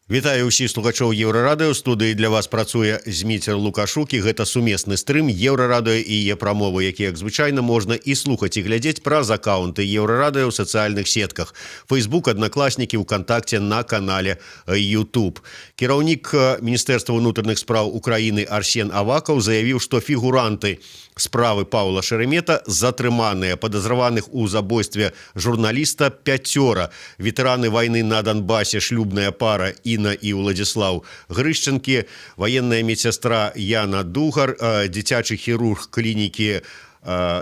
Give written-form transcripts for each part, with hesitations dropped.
Вітаю ўсіх слухачоў Еўрарадыё. Студыі для вас працуе Зміцер Лукашук, і гэта сумесны стрым Еўрарадыё і яе прамовы, які, як звычайна, можна і слухаць, і глядзець праз акаунты Еўрарадыё ў сацыяльных сетках. Facebook, Аднакласнікі, ВКонтакте, на канале YouTube. Кіраўнік Міністэрства ўнутраных спраў Украіны Арсен Авакаў заявіў, што фігуранты справы Паўла Шеремета затрыманыя, падазраваных у забойстве журналіста 5. Ветэраны вайны на Донбасе, шлюбная пара Інна і Уладзіслаў Грышчанкі, ваенная медсястра Яна Дугар, дзіцячы хірург клінікі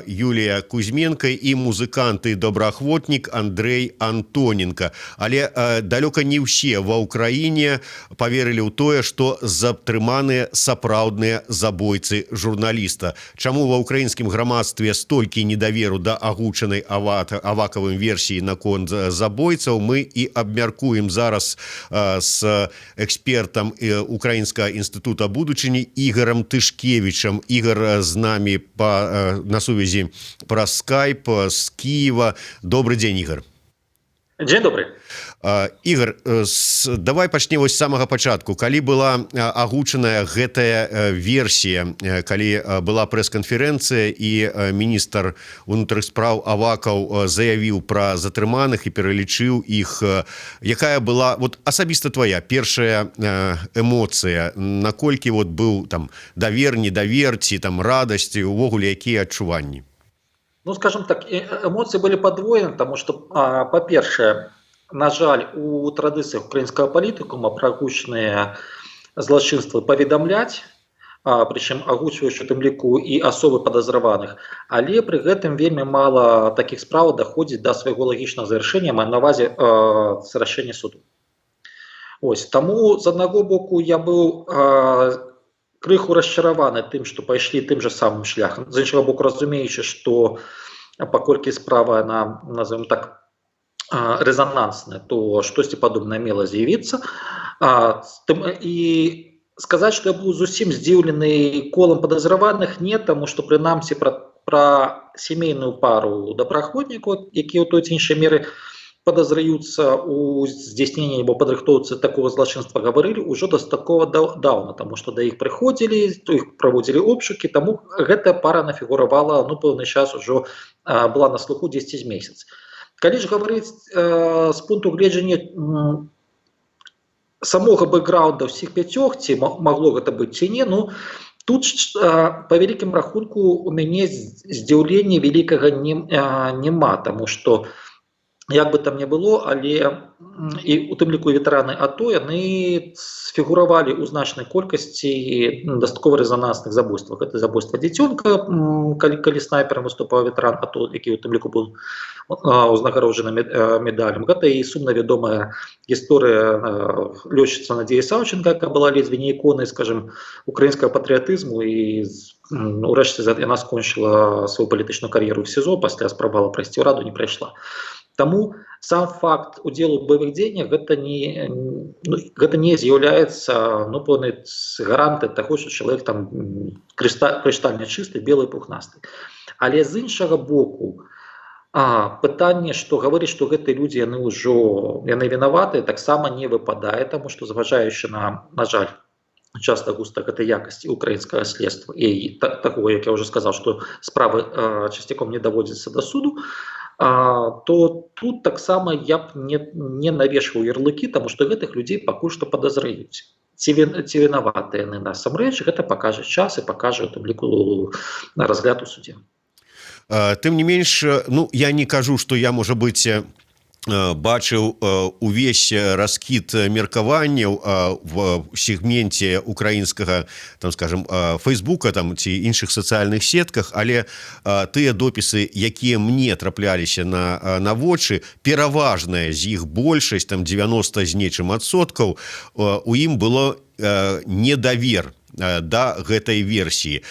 Юлія Кузьменко і музыканты добраахвотнік Андрей Антоненко. Але далёка не ўсе ва ўкраіне паверылі ў тое, што затрыманыя сапраўдныя забойцы журналіста. Чаму ва ўкраінскім грамадстве столькі недаверу да агучанай Авакавым версіі наконт забойцаў, мы і абмяркуем зараз з экспертам Украінскага інстытута будучыні Ігорам Тышкевічам. Ігор з намі на сувязі праз скайп з Киева. Добрый день, Ігор. Дзень добрый. Ігор, давай пачнем з самага пачатку. Калі была агучаная гэтая версія, калі была прэс-канферэнцыя і міністр унутраных спраў Авакаў заявіў пра затрыманых і пералічыў іх, якая была асабіста твоя першая эмоцыя, наколькі быў давер, недавер, ці радасць, увогуле якія адчуванні? Ну, скажем так, эмоции были подвоены, потому что, по-перше, на жаль, у традыцыях украінскага палітыкума пра агучаныя злачынствы паведамляць, прычым агучваючы у тым ліку і асобы падазраваных, але пры гэтым вельмі мала такіх справаў даходзіць да свайго лагічнага завяршэння, маю на ўвазе рашэння суду. Таму, з аднаго боку, я быў крыху расчараваны тым, што пайшлі тым жа самым шляхам. З іншага боку, разумеючы, што паколькі справа, назовем так, резонансная, то штосьці падобнае мела з'явіцца. І сказаць, што я быў зусім здзіўлены колам падазраваных, не, таму што прынамсі пра сямейную пару добраахвотнікаў, якія ў той ці іншай меры подозраюцца у здзяйсненні або падрыхтоўцы такого злачынства, гаварылі ўжо дастаткова даўна, таму што да іх прыходзілі, то іх праводзілі обшукі, таму гэтая пара нафігуравала, пэўны час ужо была на слуху 10 месяц. Калі ж гаварыць з пункту гледжання самога бэкграунда ўсіх 5, ці магло гэта быць ці не, тут, па вялікім рахунку, у мяне здзіўлення вялікага няма, таму што як бы там не было, але і у тым ліку ветэраны АТО, яны сфігуравалі ў значнай колькасці дастаткова рэзанансных забойствах. Гэта забойства дзіцёнка, калі снайперам выступаў ветэран АТО, які у тым ліку быў узнагароджаны медалем. Гэта і сумна вядомая гісторыя лётчыца Надзеі Саўченка, якая была ледзьве не іконай, скажем, украінскага патрыятызму, і урэшце яна скончыла сваю палітычную кар'еру ў СІЗО, пасля спрабавала прайсці ў раду, не прайшла. Таму сам факт удзелу ў баявых дзеяннях гэта не з'яўляецца пэўнай гарантыяй таго, што чалавек там крыштальна чысты, белы, пухнасты. Але з іншага боку, пытанне, што гаварыць, што гэтыя людзі яны вінаватыя, таксама не выпадае, таму што, зважаючы на жаль, часта густа гэтай якасці украінскага следства і таго, як я ўжо сказаў, што справы часцяком не даводзяцца да суду, то тут таксама я б не навешваў ярлыкі, таму што гэтых людзей пакуль што падазраюць. Ці вінаватыя яны насамрэч, гэта пакажа час і пакажа у тым ліку разгляд у судзе. Тым не менш, я не кажу, што я, можа быць, бачыў увесь раскід меркаванняў в сегменце украінскага, скажем, Фейсбука ці іншых сацыяльных сетках, але тыя допісы, якія мне трапляліся на вочы, пераважная з іх большасць, 90 з нечым адсоткаў, у ім было недавер да гэтай версіі.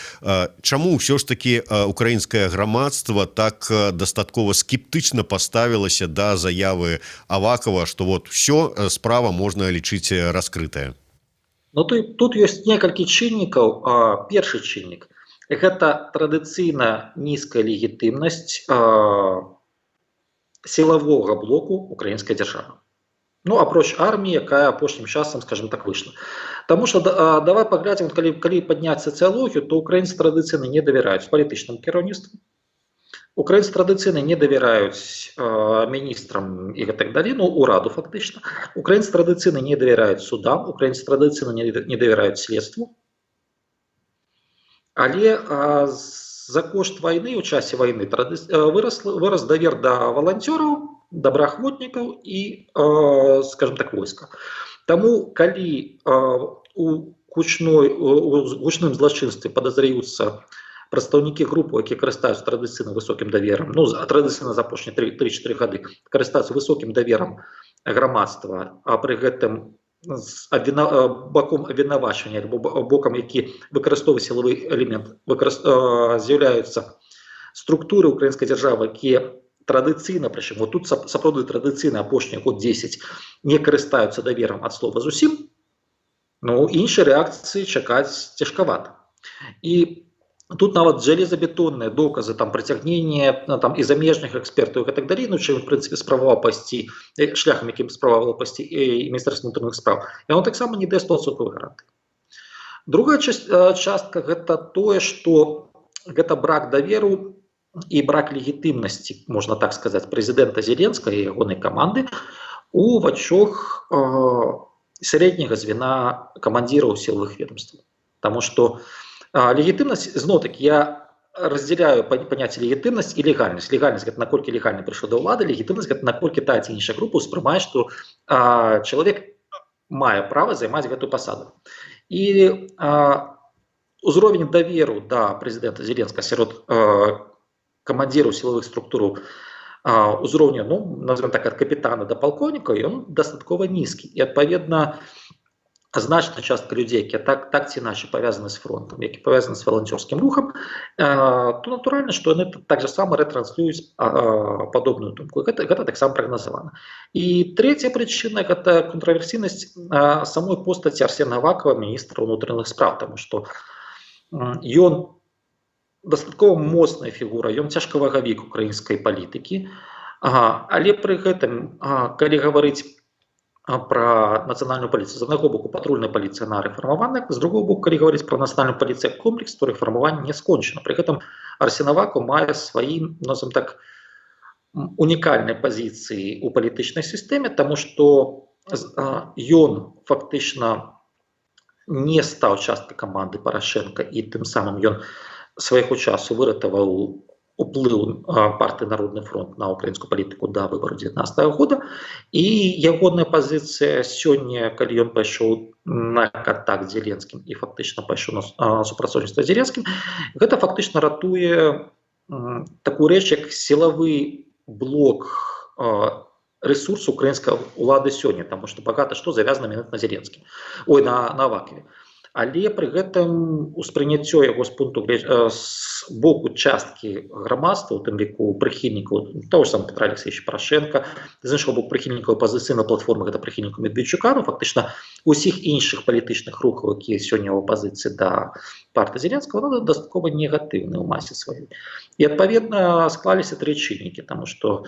Чаму ўсё ж такі украінскае грамадства так дастаткова скептычна паставілася да заявы Авакава, што ўсё, справа можна лічыць раскрытая? Тут ёсць некалькі чыннікаў. Першы чыннік – гэта традыцыйна нізкая легітымнасць сілавога блоку украінскай дзяржавы. Ну, апроч арміі, якая апошнім часам, скажем так, выйшла. Таму што давай паглядзім, калі падняць сацыялогію, то украінцы традыцыйна не давяраюць палітычнаму кіраўніцтву. Украінцы традыцыйна не давяраюць міністрам і гэтак далей, ну, ураду фактычна. Украінцы традыцыйна не давяраюць судам, украінцы традыцыйна не давяраюць следству. Але за кошт вайны, у часе вайны вырас давер да валанцёраў, добраахвотнікаў і, скажем так, войска. Таму, калі у гучным злачынстве падазраюцца прадстаўнікі групы, якія карыстаюцца традыцыйна высокім даверам, ну, традыцыйна за апошнія 3-4 гады карыстаюцца высокім даверам грамадства, а пры гэтым з баком абвінавачання альбо бокам, які выкарыстоўвае сілавы элемент, з'яўляюцца структуры украінскай дзяржавы, якія традыцыйна, прычым вот тут сапраўды традыцыйна апошнія год 10 не карыстаюцца даверам ад слова зусім, ну, іншай рэакцыі чакаць цяжкавата. І тут нават жалезабетонныя доказы там прыцягнення там і замежных экспертаў і так далей, ну, чым в прынцыпе спрабаваў пайсці шляхам, якім спрабавала пайсці і міністэрства ўнутраных спраў, яно таксама не дае 100% гарантыі. Другая частка гэта тое, што гэта брак даверу і брак легітымнасці, можна так сказаць, прэзідэнта Зеленскага і ягонай каманды у вачах сярэдняга звена камандзіраў сілавых ведомстваў. Таму што легітымнасць, зноў-такі, я раздзяляю паняцце легітымнасць і легальнасць. Легальнасць – гэта наколькі легальна прыйшоў да ўлады, легітымнасць – гэта наколькі тая ці іншая група ўспрымае, што чалавек мае права займаць гэтую пасаду. І ўзровень даверу да прэзідэнта Зеленскага сярод камандзіраў сілавых структураў узроўня, ну, назовем так, ад капітана да палкоўніка, ён дастаткова нізкі. І, адпаведна, значная частка людзей, якія так ці іначай павязаны з фронтам, які павязаны з валанцёрскім рухам, то натуральна, што яны так жа сама рэтранслююць падобную думку. Гэта таксама прагназавана. І трэцяя прычына – гэта контраверсійнасць самой постаці Арсена Авакова, міністра ўнутраных спраў, таму што ён дастаткова моцная фігура, ён цяжкавагавік украінскай палітыкі, але пры гэтым, калі гаварыць про нацыянальную паліцыю, з аднаго боку патрульная паліцыя на рэфармаваная, з другого боку, калі гаварыць про нацыянальную паліцыю комплекс, то рэфармаванне не скончана. Пры гэтым Арсен Аваков мае сваі, назовем так, унікальныя пазіцыі ў палітычнай сістэме, таму што ён фактычна не стаў часткай каманды Парашенка, і тым самым ён свайго часу выратаваў уплыў партыі Народны фронт на украінскую палітыку да выбару 2019 года, і ягоная пазіцыя сёння, калі ён пайшоў на кантакт з Зеленскім і фактычна пайшоў на супрацоўніцтва з Зеленскім, гэта фактычна ратуе такую рэч, як сілавы блок ресурс украінскай улады сёння, таму што багата што завязана менавіта на Зеленскім, на Авакове. Але пры гэтым успрыняццё яго з боку часткі грамадства, у тым ліку прыхільнікаў таго ж самого Петра Алексеевича Порошенка, з іншага боку прыхільнікаў апазіцыйнай платформы, гэта прыхільнікаў Медведчука, ну фактычна усіх іншых палітычных рухаў, якія сёння ў апазіцыі да партыі Зеленскага, ну, дастаткова негатыўны ў масе сваёй. І адпаведна склаліся тры чыннікі, таму што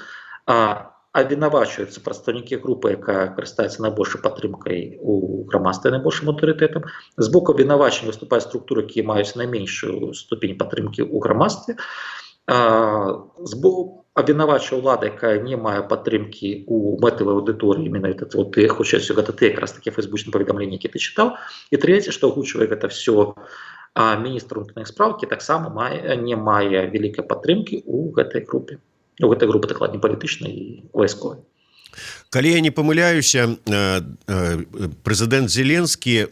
абвінавачваюцца прадстаўнікі групы, якая карыстаецца найбольшай падтрымкай у грамадстве, найбольшым аўтарытэтам. З боку абвінавачання выступаюць структуры, якія маюць найменшую ступень падтрымкі ў грамадстве. З боку абвінавачвае ўлада, якая не мае падтрымкі ў мэтавай аўдыторыі, менавіта тых, хутчэй за ўсё, гэта тыя якраз такія фэйсбучныя паведамленні, які ты чытаў. І трэцяе, што агучвае гэта ўсё міністр унутраных спраў, які таксама не мае вялікай падтрымкі ў гэтай групе. У гэтай групы дакладней палітычнай і вайсковай. Калі я не памыляюся, прэзідэнт Зеленскі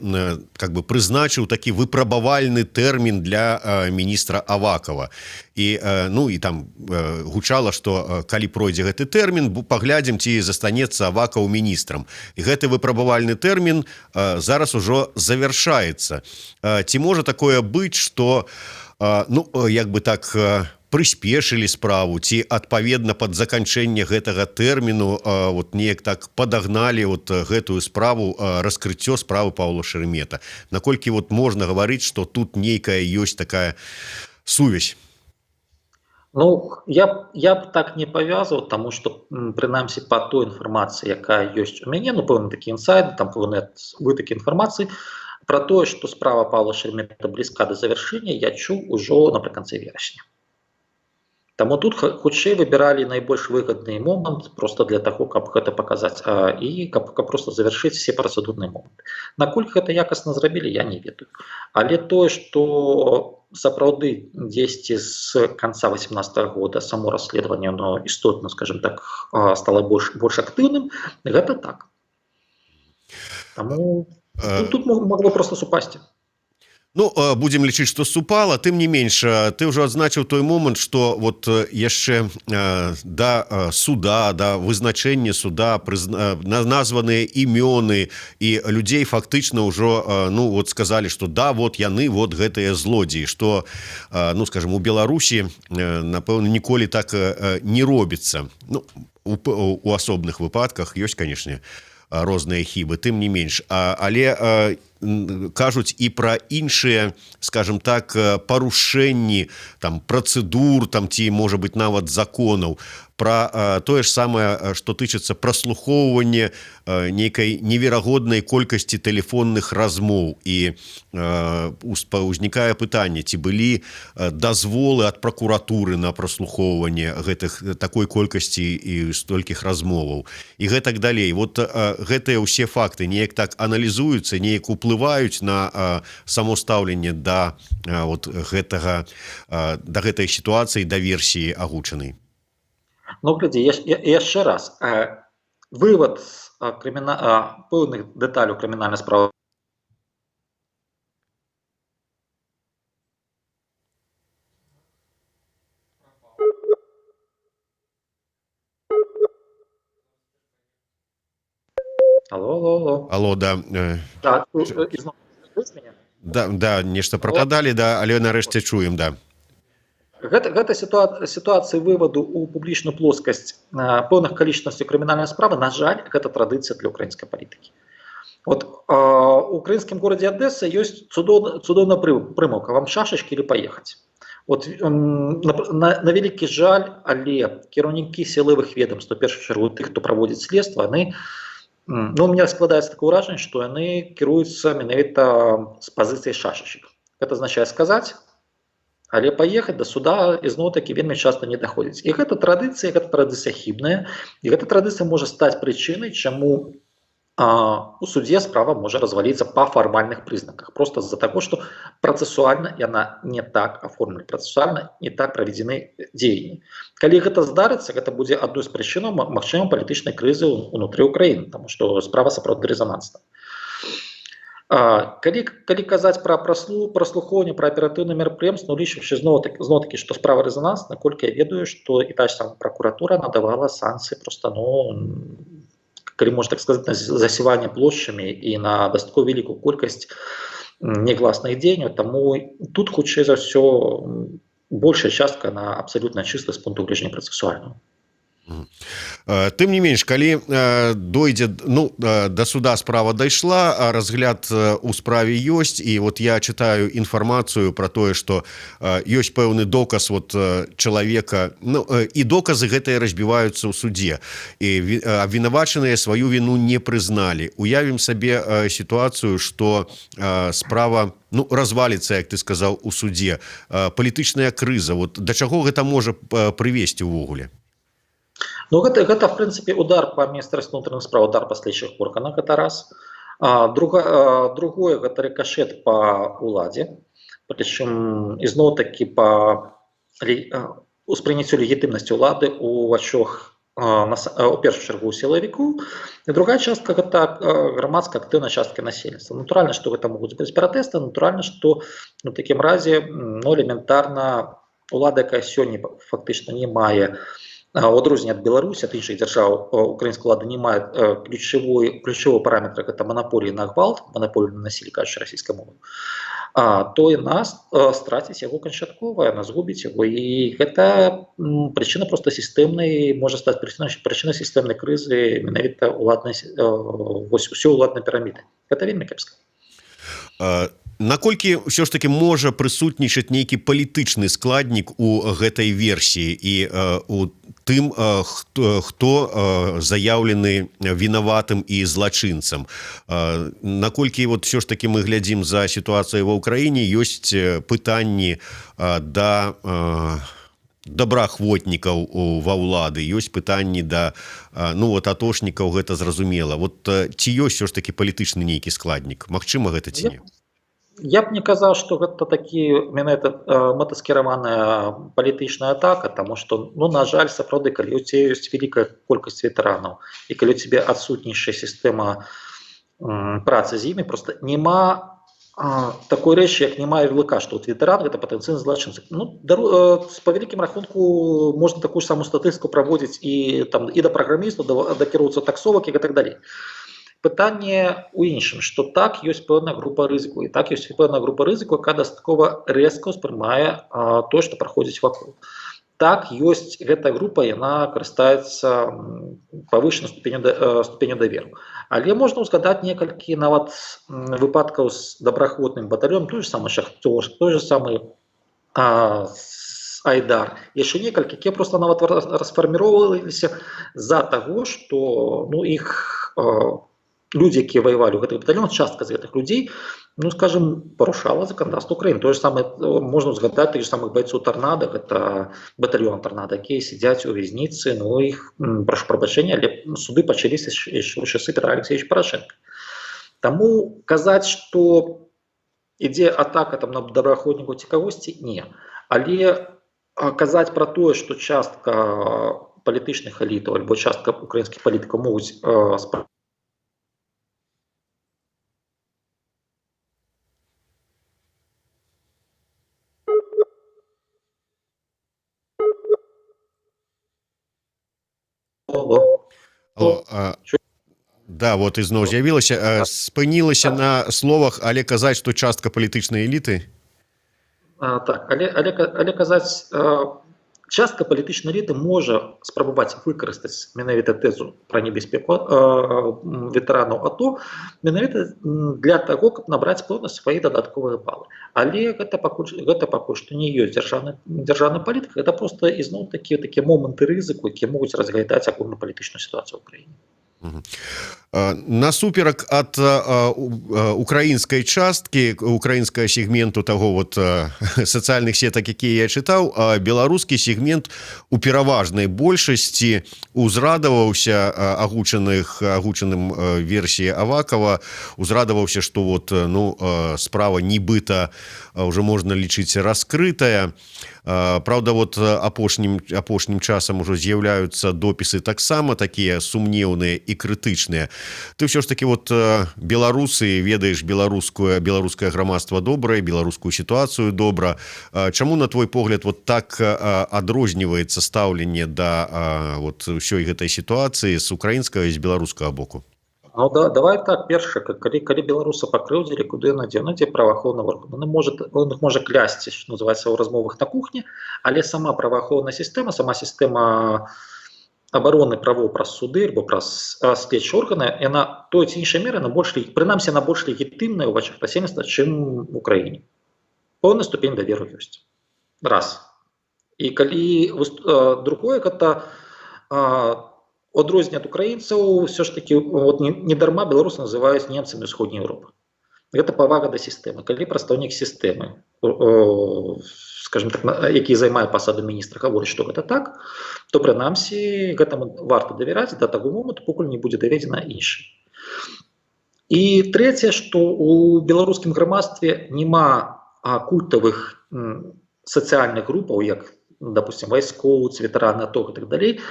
как бы прызначыў такі выпрабавальны тэрмін для міністра Авакова. І, ну, і там гучала, што калі пройдзе гэты тэрмін, паглядзім, ці застанецца Авакаў міністрам. І гэты выпрабавальны тэрмін зараз ужо завяршаецца. Ці можа такое быць, што, ну, як бы так, прыспешылі справу, ці адпаведна пад заканчэнне гэтага тэрміну вот неяк так падагналі вот гэтую справу, раскрыццё справы Паўла Шеремета. Наколькі вот можна гаварыць, што тут нейкая ёсць такая сувязь? Ну, я б так не павязваў, таму што прынамсі па той інфармацыі, якая ёсць у мяне, ну пэўна такі інсайды, там пэўныя вытакі інфармацыі пра тое, што справа Паўла Шеремета блізка да завяршэння, я чуў ужо напрыканцы верасня. Таму тут хутчэй выбіралі найбольш выгадны момант проста для таго, каб гэта паказаць, і каб проста завяршыць все працэдурныя моманты. Наколькі гэта якасна зрабілі, я не ведаю. Але тое, што сапраўды дзесьці з канца 18 года само расследаванне істотна, скажем так, стала больш актыўным, гэта так. Таму тут магло проста супасці. Ну, будем лічыць, што супала, тым не менш, ты ўжо адзначыў той момант, што вот яшчэ да суда, да вызначэння суда названыя імёны, і людзей фактычна ўжо, ну, вот сказалі, што да, вот яны, вот гэтыя злодзеі, што, ну, скажем, у Беларусі, напэўна, ніколі так не робіцца. Ну, у асобных выпадках ёсць, канешне, розныя хібы, тым не менш, але кажуць і пра іншыя, скажем так, парушэнні там працэдур, там ці можа быць нават законаў, пра тое ж самае, што тычыцца праслухоўвання нейкай неверагоднай колькасці тэлефонных размоў, і узнікае пытанне, ці былі дазволы ад пракуратуры на праслухоўванне такой колькасці і столькіх размоваў і гэтак далей. Вот гэтыя ўсе факты неяк так аналізуюцца, неяк уплываюць на само стаўленне да вот гэтай сітуацыі, да версіі агучанай. Ну, глядзі, яшчэ раз. Вывод пэўных дэталяў крымінальнай справы. Алло. Алло, да. Так, ізноў слышыць мяне? Да, нешта прападалі, да, але нарэшце чуем, да. Гэта сітуацыя вываду ў публічную плоскасць пэўных калічнасцяў крымінальнай справы, на жаль, гэта традыцыя для украінскай палітыкі. Вот у украінскім горадзе Адэса ёсць цудоўная прымаўка: вам шашачкі или паехаць. Вот на вялікі жаль, але кіраўнікі сілавых ведамстваў, у першую чаргу тых, хто праводзіць следства, яны, ну, у меня складаецца такое ўражанне, што яны кіруюцца менавіта з пазіцыі шашачак. Гэта азначае сказаць, але паехаць да суда ізноў-такі вельмі часта не даходзіць. І гэта традыцыя хібная, і гэта традыцыя можа стаць прычынай, чаму у судзе справа можа разваліцца па фармальных прызнаках. Проста з-за таго, што працэсуальна яна не так аформлена, працэсуальна не так праведзены дзеянні. Калі гэта здарыцца, гэта будзе адной з прычынаў магчымай палітычнай крызы ўнутры ўкраіны, таму што справа сапраўды рэзанансная. Калі казаць пра праслухоўванне, пра аператыўныя мерапрыемствы, ну, лічачы зноў-такі, што справа рэзанансная, наколькі я ведаю, што і та ж самая пракуратура надавала санкцыі проста, ну, калі можна так сказаць, на засяванне плошчамі і на дастаткова вялікую колькасць негласных дзеянняў, таму тут, хутчэй за ўсё, большая частка на абсалютна чыста з пункту гледжання працэсуальнага. Тым не менш, калі дойдзе, ну, да суда справа дайшла, разгляд у справе ёсць, і вот я чытаю інфармацыю пра тое, што ёсць пэўны доказ вот чалавека, ну, і доказы гэтыя разбіваюцца ў судзе, і абвінавачаныя сваю віну не прызналі. Уявім сабе сітуацыю, што справа, ну, разваліцца, як ты сказаў, у судзе, палітычная крыза, вот да чаго гэта можа прывесці ўвогуле? Ну, гэта, в прынцыпе, удар па міністэрству ўнутраных спраў, удар па следчых органах, гэта раз. Другое, гэта рикошет па уладзе, прычым ізноў-такі па успрыняццю легітымнасці ўлады ў вачах, у першую чаргу, сілавікоў. І другая частка, гэта грамадская актыўная частка насельніцтва. Натуральна, што гэта могуць быць пратэсты, натуральна, што у такім разе, ну, элементарна улада, якая сёння фактычна не мае, у адрозненне ад Беларусі, ад іншых дзяржаў, украінская ўлада не мае ключавого параметра, гэта манаполія на гвалт, манаполія на насілле, кажучы расійскай мовай, то яна страціць яго канчаткова, яна згубіць яго. І гэта прычына проста сістэмнай, можа стаць прычынай сістэмнай крызы менавіта ўсёй уладнай піраміды. Гэта вельмі кепска. Наколькі ўсё ж таки можа прысутнічаць нейкі палітычны складнік у гэтай версіі і у тым, хто заяўлены вінаватым і злачынцам. Наколькі вот все ж таки мы глядзім за сітуацыяй ва ўкраіне, ёсць пытанні да добраахвотнікаў ва ўлады, ёсць пытанні да атошнікаў, гэта зразумела. Вот ці ёсць все ж таки палітычны нейкі складнік? Магчыма гэта ці не? Я б не казаў, што гэта такі менавіта мэтаскіраваная палітычная атака, таму што, на жаль, сапраўды, калі ў цябе ёсць вялікая колькасць ветэранаў і калі ў цябе адсутнічае сістэма працы з імі, проста няма такой рэчы, як няма ярлыка, што ветэран гэта патэнцыйны злачынца. Па вялікім рахунку можна такую ж самую статыстыку праводзіць і да праграмістаў, да кіроўцаў таксовак і так далей. Пытанне ў іншым, што так ёсць пэўная група рызыку, і так ёсць пэўная група рызыку, якая дастаткова рэзка ўспрымае тое, што праходзіць вакол. Так, ёсць гэтая група, яна карыстаецца павышанай ступенню даверу. Але можна ўзгадаць некалькі нават выпадкаў з добраахвотным батальёнам, той же самы Шахтёр, той же самы Айдар, яшчэ некалькі, якія проста нават расфарміроўваліся з-за таго, што іх людзі, якія ваявалі ў гэтых батальёнах, частка з гэтых людзей, парушала заканадаўства Украіны. Тое ж самае можна ўзгадаць тых же самых байцоў Тарнада, гэта батальён Тарнада, якія сядзяць у вязніцы, іх, прашу прабачэння, але суды пачаліся яшчэ ў часы Петра Алексеевича Парашенка. Таму казаць, што ідзе атака на добраахвотнікаў цікавосці, не. Але казаць пра тое, што частка палітычных элітаў альбо частка украінскіх палітыкаў могуць Да, вот ізноў з'явілася, спынілася на словах, але казаць, што частка палітычнай эліты? Так, але казаць, частка палітычнай эліты можа спрабаваць выкарыстаць менавіта тэзу пра небяспеку ветэранаў АТО менавіта для таго, каб набраць пэўна свае дадатковыя балы. Але гэта пакуль што не ёсць дзяржаўная палітыка, гэта проста ізноў такія моманты рызыку, якія могуць разглядаць агульнапалітычную сітуацыю ў краіне. Насуперак ад украінскай часткі, украінскага сегменту таго сацыяльных сетак, якія я чытаў, беларускі сегмент у пераважнай большасці узрадаваўся агучаным версіі Авакова, узрадаваўся, што справа нібыта ўжо можна лічыць раскрытая. Праўда, апошнім часам ужо з'яўляюцца допісы таксама такія сумнеўныя і крытычныя. Ты ўсё ж такі беларусы, ведаеш беларускае грамадства добрае, беларускую сітуацыю добра. Чаму, на твой погляд, так адрозніваецца стаўленне да ўсёй гэтай сітуацыі з украінскага і з беларускага боку? Давай так, першае, калі беларуса пакрыўдзілі, куды надзе праваахоўны орган. Он можа клясці, што называецца, ў размовах на кухні, але сама праваахоўная сістэма, сама сістэма абароны правоў праз суды альбо праз следчыя органы, яна той ці іншай меры, прынамсі, на больш легітымная ў вачах насельніцтва, чым у краіне. Пэўная ступень даверу ёсць. Раз. І калі другое, гэта адрозненне ад украінцаў, ўсё ж такі не дарма беларусы называюць немцамі ўсходняй Еўропы. Гэта павага да сістэмы. Калі прадстаўнік сістэмы, скажем так, які займае пасаду міністра, гаворыць, што гэта так, то прынамсі гэтаму варта давяраць да таго моманту, пакуль не будзе даведзена іншым. І трэцяе, што ў беларускім грамадстве няма культавых сацыяльных групаў, як, допустим, вайскоўцы, ветэраны АТО і так далей,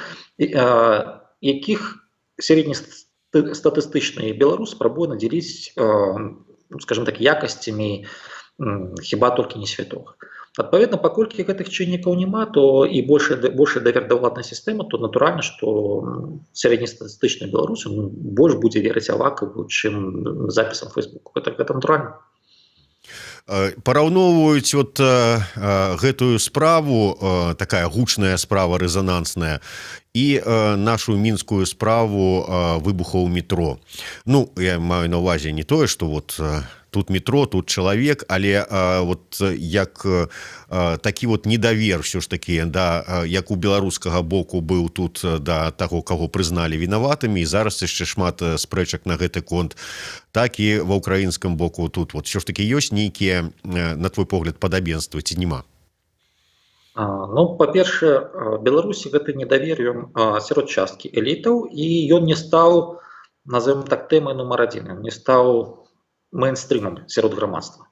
якіх сярэднестатыстычны беларус спрабуе надзяліць, скажем так, якасцямі хіба толькі не святога. Адпаведна, паколькі гэтых чыннікаў няма, то і большы давер да ўладнай сістэмы, то натуральна, што сярэднестатыстычны беларус больш будзе верыць Авакаву, чым запісам Фейсбуку. Гэта натуральна. Параўноўваюць гэтую справу, такая гучная справа, рэзанансная, і нашу мінскую справу выбухаў метро. Я маю на ўвазе не тое, што тут метро, тут чалавек, але вот як такі вот недавер все ж таки, да, як у беларускага боку быў тут да таго, каго прызналі вінаватымі, і зараз яшчэ шмат спрэчак на гэты конт, так і ва ўкраінскім боку тут вот все ж таки ёсць нейкія, на твой погляд, падабенствы ці няма? Ну, па-першае, Беларусі гэты недавер ён сярод часткі элітаў, і ён не стаў, назовем так, тэмай нумар адзін, ён не стаў мейнстрымам сярод грамадства.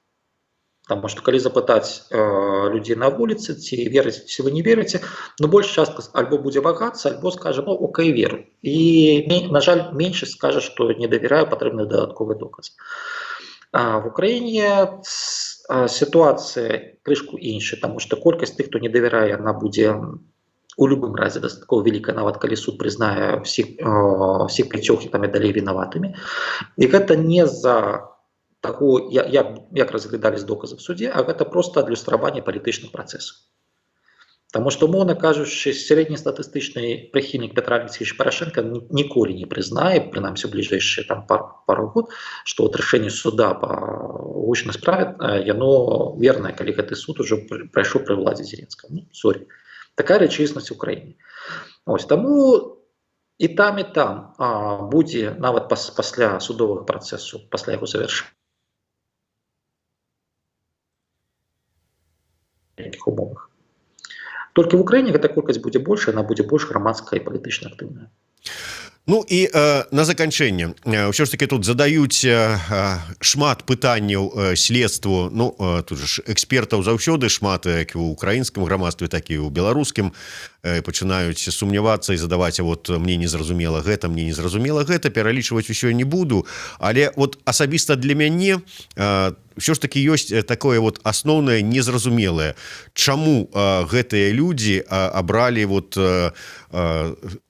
Таму што калі запытаць людзей на вуліцы, ці верыце, ці вы не верыце, ну, больш частка альбо будзе вагацца, альбо скажа, ну, окей, веру. І, на жаль, меншасць скажа, што не давяраю, патрэбны дадатковы доказ. В Украіне сітуацыя крышку іншая, таму што колькасць тых, хто не давярае, яна будзе у любым разе дастаткова вялікая, нават калі суд прызнае всіх пяцёх і там і далей вінаватымі. І гэта не з-за таго, як разглядались доказы в суде, а гэта проста адлюстраванне палітычных працэсаў. Таму што, умоўна кажучы, сярэднестатыстычны прыхільнік Петра Алексеевича Порошенка ніколі не прызнае, прынамсі ў бліжэйшыя там пару год, што от рашэнне суда па гучнай справе яно вернае, калі гэты суд ужо прайшоў пры ўладзе Зеленскага. Ну, сорі. Такая рэчаіснасць у краіне. Ось, таму і там будзе нават пасля судовага працэсу, пасля яго завяршэння умовах. Толькі в Украіне гэта колькасць будзе большая, яна будзе больш грамадская і палітычна актыўная. Ну і на заканчэнне, ўсё ж таки тут задаюць шмат пытанняў следству, ну, тут же экспертаў заўсёды шмат, як і ў украінскім грамадстве, так і ў беларускім, пачынаюць сумнявацца і задаваць, вот мне незразумела гэта, мне незразумела гэта, пералічваць усё не буду, але вот асабіста для мяне ўсё ж таки ёсць такое вот асноўнае незразумелае, чаму гэтыя людзі абралі вот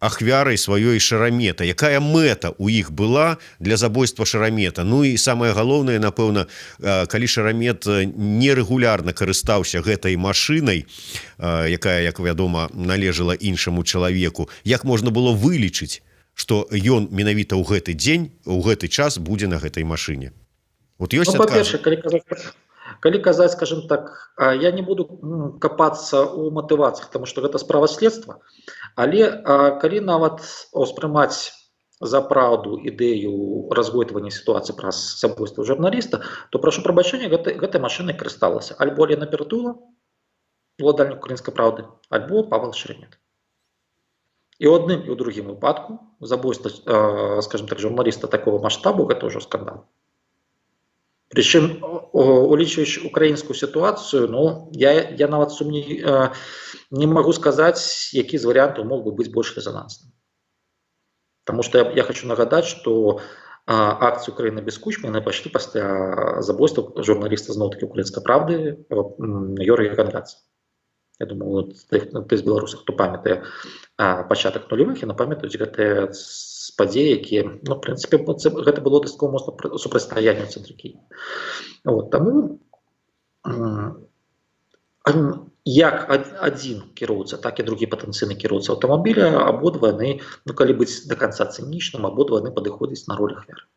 ахвярай сваёй Шарамета, якая мэта у іх была для забойства Шарамета. Ну і самае галоўнае, напэўна, калі Шарамет нерэгулярна карыстаўся гэтай машынай, якая, як вядома, належала іншаму чалавеку, як можна было вылічыць, што ён менавіта ў гэты дзень, у гэты час будзе на гэтай машыне? Вот ёсць адказ? Па-першае, калі казаць, скажем так, я не буду капацца ў матывацыях, таму што гэта справа следства, але калі нават успрымаць за праўду ідэю разгойдвання сітуацыі праз забойства журналіста, то прашу прабачэння, гэтай машынай карысталася альбо Лена Ператула, уладальнік «Украінскай правды», альбо Павел Шеремет. І ў адным і ў другім выпадку забойства, скажем так, журналіста такого маштабу, гэта ўжо скандал. Причем, улічваючи українську ситуацію, ну, я нават не могу сказать, які з варіантів мог би бути більш резонансним. Тому що я хочу нагадати, що акції «Україна без Кучми» не пішли після забойства журналіста знову-таки «Української правди» Георгія Конградзе. Я думаю, ти з білорусів, хто пам'ятає початок нульових, і не пам'ятають гэты падзеі, які, ну, в принципе, гэта было дастаткова моцна супрацьстаянне ў цэнтры Кіева. Вот, таму як адзін кіроўца, так і другі патэнцыйны кіроўца аўтамабіля, абодва яны, ну, калі быць да канца цынічным, абодва яны падыходзяць на роль ахвяры.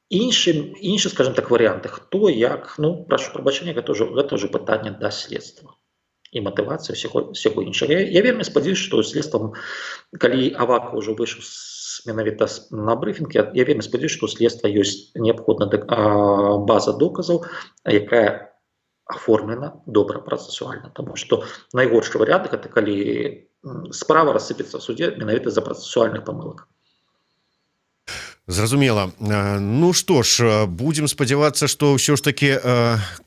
Інші, скажем так, варыянты, хто, як, ну, прашу прабачэння, гэта ўжо пытанне да следства і матывацыя ўсяго іншага. Я вельмі спадзяюся, што следствам, калі Аваков ўжо выйшаў менавіта на брыфінг, я вельмі спадзяюся, што у следства ёсць неабходная база доказаў, якая аформлена добра працэсуальна, таму што найгоршы варыянт гэта калі справа рассыпецца ў суде менавіта з-за працэсуальных памылак. Зразумела. Ну што ж, будзем спадзявацца, што ўсё ж такі,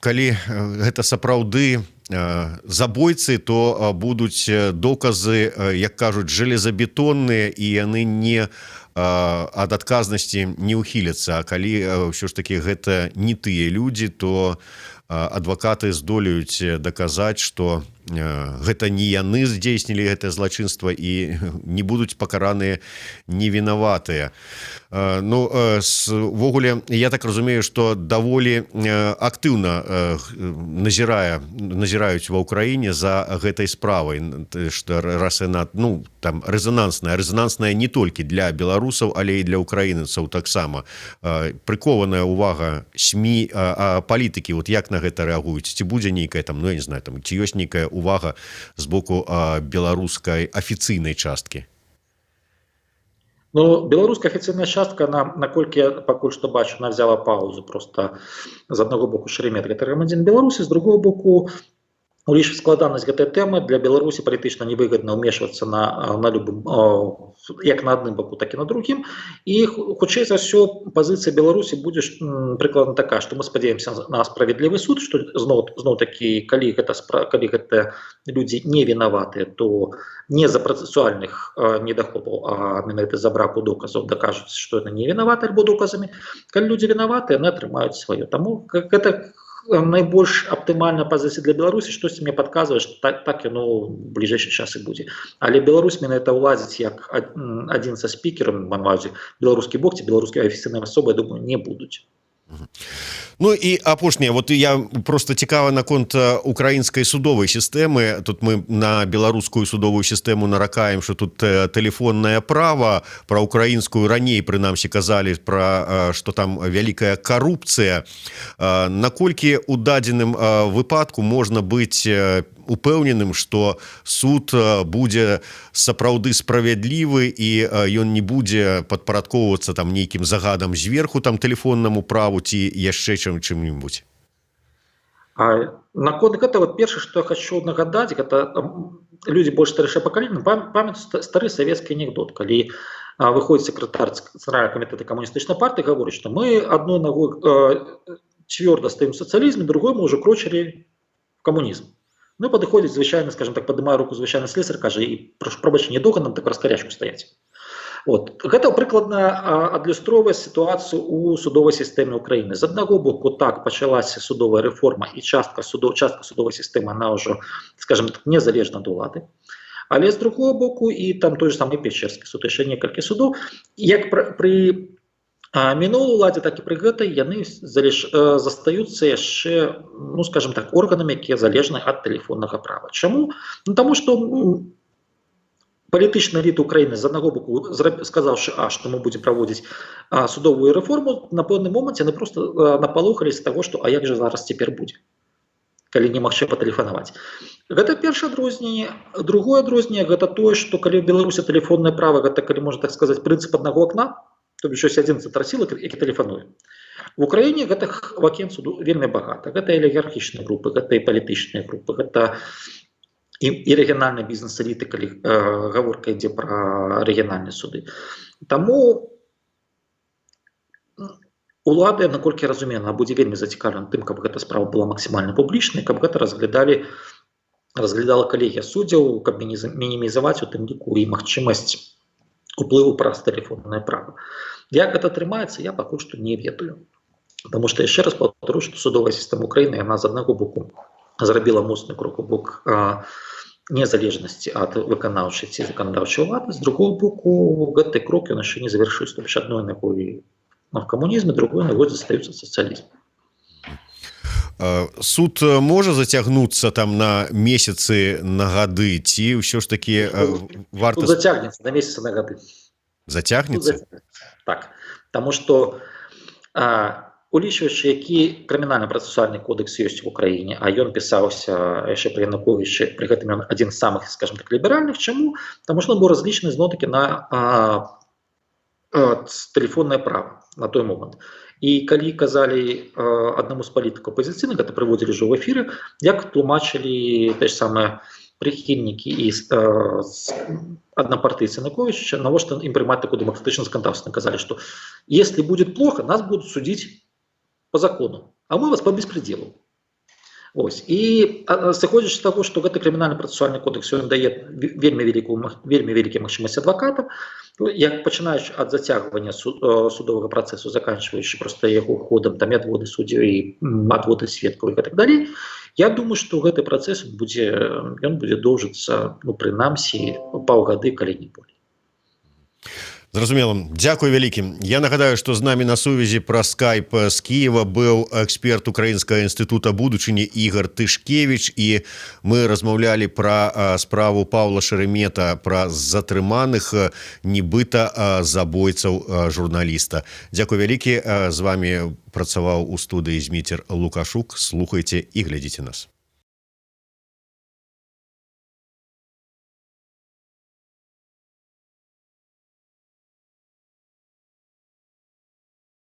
калі гэта сапраўды забойцы, то будуць доказы, як кажуць, жалезабетонныя, і яны не ад адказнасці не ўхіляцца. А калі ўсё ж такі гэта не тыя людзі, то адвакаты здолеюць даказаць, што гэта не яны здзейснілі гэтае злачынства і не будуць пакараныя невінаватыя. Ввогуле, я так разумею, што даволі актыўна назіраюць ва ўкраіне за гэтай справай, што раз яна там рэзанансная не толькі для беларусаў, але і для украінцаў таксама. Прыкованая ўвага СМІ, палітыкі, як на гэта рэагуюць? Ці будзе нейкая там, я не знаю, там, ці ёсць нейкая увага з боку беларускай афіцыйнай часткі? Беларуская афіцыйная частка, наколькі я пакуль што бачу, она взяла паузу. Просто з аднаго боку Шеремет гэта грамадзян Беларусі, з другого боку улічваць складанасць гэтай тэмы. Для Беларусі палітычна невыгадна ўмешвацца на любым, як на адным боку, так і на другім. І хутчэй за ўсё пазіцыя Беларусі будзе прыкладна такая, што мы спадзяемся на справядлівы суд, што зноў такі, калі гэта людзі не вінаватыя, то не за працэсуальных недахопаў, а менавіта за браку доказаў дакажуць, што яны не вінаваты альбо доказамі. Калі людзі вінаватыя, яны атрымаюць сваё. Таму гэта найбольш аптымальная пазіцыя для Беларусі. Штосьці мне падказвае, што так яно ў бліжэйшы час і будзе. Але Беларусь менавіта ўладзіць як адзін са спікерам, беларускі бок ці беларускія афіцыйныя асобы, я думаю, не будуць. І апошняе, я просто цікава наконт украінскай судовай сістэмы. Тут мы на беларускую судовую сістэму наракаем, што тут тэлефоннае права, пра украінскую раней прынамсі казалі, што там вялікая карупцыя. Наколькі ў дадзеным выпадку можна быць упэўненым, што суд будзе сапраўды справядлівы і ён не будзе падпарадкоўвацца там нейкім загадам зверху, там тэлефоннаму праву ці яшчэ чым-небудзь? Наконт гэта, першае, што я хочу нагадаць, гэта людзі больш старэйшае пакаленне памятаюць стары савецкі анекдот, калі выходзіць сакратар цэнтральнага камітэта камуністычнай партыі, гаворыць, што мы адной ногой цвёрда стаім у сацыялізме, другой мы ўжо крочылі в камунізм. Падыходзіць звычайны, скажем так, падымае руку звычайны слесар, кажа, і прошу прабачэння, доўга нам так раскарячку стаяць. Гэта прыкладна адлюстроўвае сітуацыю ў судовай сістэме ўкраіны. З аднаго боку, так, пачалася судовая рэформа, і частка судовай сістэмы, она ўжо, скажем так, незалежна ад улады. Але з другого боку, і там той же самый Печерскі суд, яшчэ некалькі судоў, як пры мінулай уладзе, так і пры гэтай, яны застаюцца яшчэ, скажем так, органамі, якія залежны ад тэлефоннага права. Чаму? Таму што палітычны эліт Украіны з аднаго боку, сказаўшы, што мы будзем праводзіць судовую рэформу, на пэўным моманце яны проста напалохаліся з таго, што як жа зараз цяпер будзе, калі немагчыма патэлефанаваць. Гэта першае адрозненне. Другое адрозненне гэта тое, што калі ў Беларусі тэлефоннае права, гэта, калі можна так сказаць, прынцып аднаго акна, то бишь ёсць адзін цэнтрасіл, які тэлефануе. В Украіне гэтых вакент суду вельмі багата. Гэта алігархічныя групы, гэта і палітычныя групы, гэта і рэгіянальны бізнес-эліты, калі гаворка ідзе пра рэгіянальныя суды. Таму улада, наколькі я разумею, она будзе вельмі зацікаўлена тым, каб гэта справа была максімальна публічнай, каб гэта разглядала калегія суддзяў, каб мінімізаваць у тым ліку і магчымасць уплыву праз тэлефоннае права. Як гэта атрымаецца, я пакуль што не ведаю. Таму што, яшчэ раз паўторю, што судовая сістэма Украіны, яна з аднаго боку зрабіла моцны крок у бок незалежнасці ад выканаўчай ці заканадаўчай улады, з другого боку, гэты крок ён яшчэ не завяршыўся, то бишь адной ногой в камунізме, другой ногой застаюцца сацыялізм. Суд можа зацягнуцца там на месяцы, на гады, ці ўсё ж такі варта... Суд зацягнецца на месяцы, на гады. Зацягнецца? Так, таму што улічваючы, які крымінальна-працэсуальны кодекс ёсць в Украіне, а ён пісаўся яшчэ пры Януковічы, пры гэтым ён адзін з самых, скажем так, ліберальных. Чаму? Таму што ён быў разлічаны зноў-такі на тэлефоннае права на той момант. І калі казалі аднаму з палітыкаў апазіцыйных, гэта прыводзілі ўжо ў эфіры, як тлумачылі тыя ж самыя прыхільнікі і аднапартыйцы Януковіча, навошта ім прымаць такое дэмакратычнае заканадаўства. Казалі, што если будет плохо, нас будут судить по закону, а мы вас по беспределу. Ось. І сыходзячы з таго, што гэты крымінальны працэсуальны кодекс ён дае вельмі вялікія магчымасці адвакатам, як пачынаючы ад зацягвання судовага працэсу, заканчваючы проста яго ходам, там, адводы суддзяў і адводы сведкаў і так далей, я думаю, што гэты працэс ён будзе доўжыцца, ну, прынамсі, паўгады, калі не болей. Зразумела. Дзякуй вялікі. Я нагадаю, што з намі на сувязі праз скайп з Кіева быў эксперт Украінскага інстытута будучыні Ігор Тышкевіч, і мы размаўлялі пра справу Паўла Шеремета, пра затрыманых нібыта забойцаў журналіста. Дзякуй вялікі. З вами працаваў у студыі Зміцер Лукашук. Слухайце і глядзіце нас.